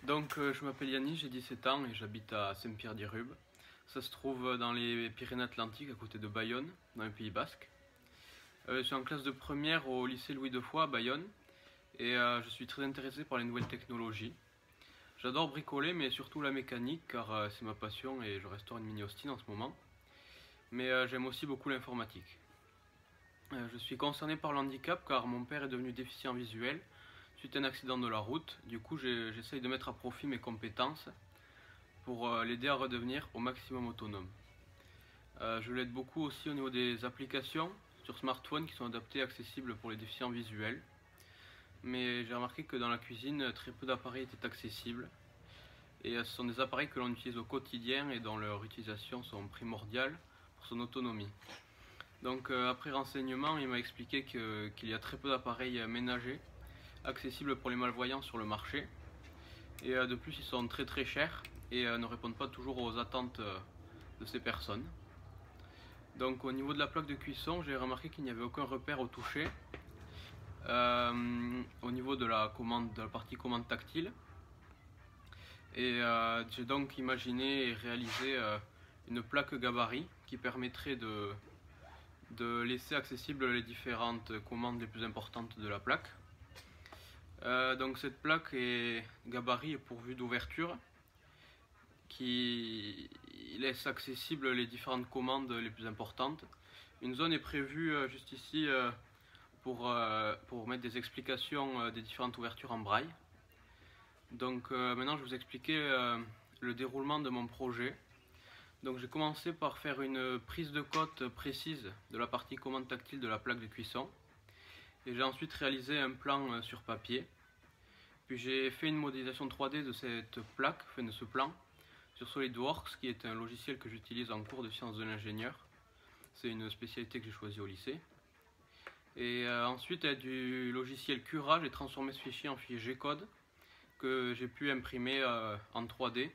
Je m'appelle Yannis, j'ai 17 ans et j'habite à Saint-Pierre-d'Irrubes. Ça se trouve dans les Pyrénées-Atlantiques, à côté de Bayonne, dans le Pays Basque. Je suis en classe de première au lycée Louis II à Bayonne et je suis très intéressé par les nouvelles technologies. J'adore bricoler, mais surtout la mécanique, car c'est ma passion et je restaure une Mini Austin en ce moment. Mais j'aime aussi beaucoup l'informatique. Je suis concerné par le handicap car mon père est devenu déficient visuel suite à un accident de la route. Du coup, j'essaye de mettre à profit mes compétences pour l'aider à redevenir au maximum autonome. Je l'aide beaucoup aussi au niveau des applications sur smartphone qui sont adaptées et accessibles pour les déficients visuels. Mais j'ai remarqué que dans la cuisine, très peu d'appareils étaient accessibles. Et ce sont des appareils que l'on utilise au quotidien et dont leur utilisation sont primordiales pour son autonomie. Après renseignement, il m'a expliqué qu'il y a très peu d'appareils ménagers accessibles pour les malvoyants sur le marché. Et de plus, ils sont très chers et ne répondent pas toujours aux attentes de ces personnes. Donc au niveau de la plaque de cuisson, j'ai remarqué qu'il n'y avait aucun repère au toucher. Au niveau de la partie commande tactile. Et j'ai donc imaginé et réalisé une plaque gabarit qui permettrait de laisser accessibles les différentes commandes les plus importantes de la plaque. Cette plaque gabarit est pourvue d'ouvertures qui laisse accessibles les différentes commandes les plus importantes. Une zone est prévue juste ici pour mettre des explications des différentes ouvertures en braille. Maintenant je vais vous expliquer le déroulement de mon projet. J'ai commencé par faire une prise de cote précise de la partie commande tactile de la plaque de cuisson. Et j'ai ensuite réalisé un plan sur papier. Puis j'ai fait une modélisation 3D de cette plaque, de ce plan, sur SolidWorks, qui est un logiciel que j'utilise en cours de sciences de l'ingénieur. C'est une spécialité que j'ai choisie au lycée. Et ensuite, avec du logiciel Cura, j'ai transformé ce fichier en fichier G-code que j'ai pu imprimer en 3D.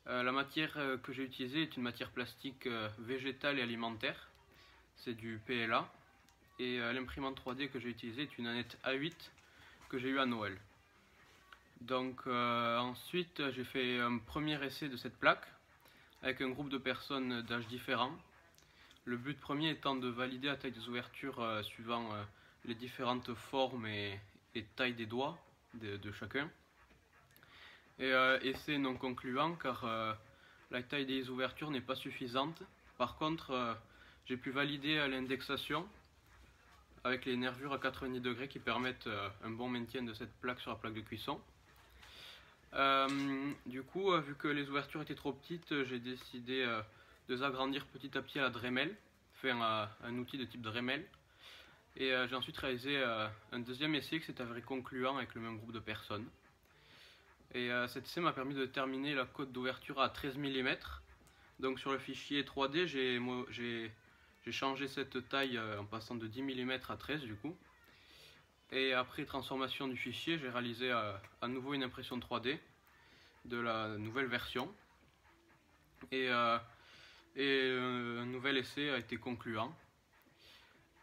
La matière que j'ai utilisée est une matière plastique végétale et alimentaire. C'est du PLA. Et l'imprimante 3D que j'ai utilisée est une Annette A8 que j'ai eue à Noël. Ensuite, j'ai fait un premier essai de cette plaque avec un groupe de personnes d'âge différents. Le but premier étant de valider la taille des ouvertures suivant les différentes formes et tailles des doigts de chacun. Et essai non concluant car la taille des ouvertures n'est pas suffisante. Par contre, j'ai pu valider l'indexation avec les nervures à 90 degrés qui permettent un bon maintien de cette plaque sur la plaque de cuisson. Vu que les ouvertures étaient trop petites, j'ai décidé de les agrandir petit à petit à la Dremel, un outil de type Dremel. Et j'ai ensuite réalisé un deuxième essai qui s'est avéré concluant avec le même groupe de personnes. Et cet essai m'a permis de terminer la cote d'ouverture à 13 mm. Donc sur le fichier 3D, j'ai changé cette taille en passant de 10 mm à 13 du coup. Et après transformation du fichier, j'ai réalisé à nouveau une impression 3D de la nouvelle version. Et un nouvel essai a été concluant,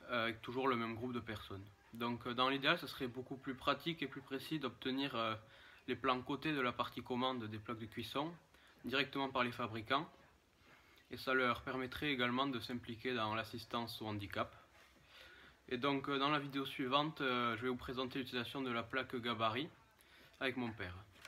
avec toujours le même groupe de personnes. Dans l'idéal, ce serait beaucoup plus pratique et plus précis d'obtenir les plans cotés de la partie commande des plaques de cuisson directement par les fabricants. Et ça leur permettrait également de s'impliquer dans l'assistance au handicap. Et dans la vidéo suivante, je vais vous présenter l'utilisation de la plaque gabarit avec mon père.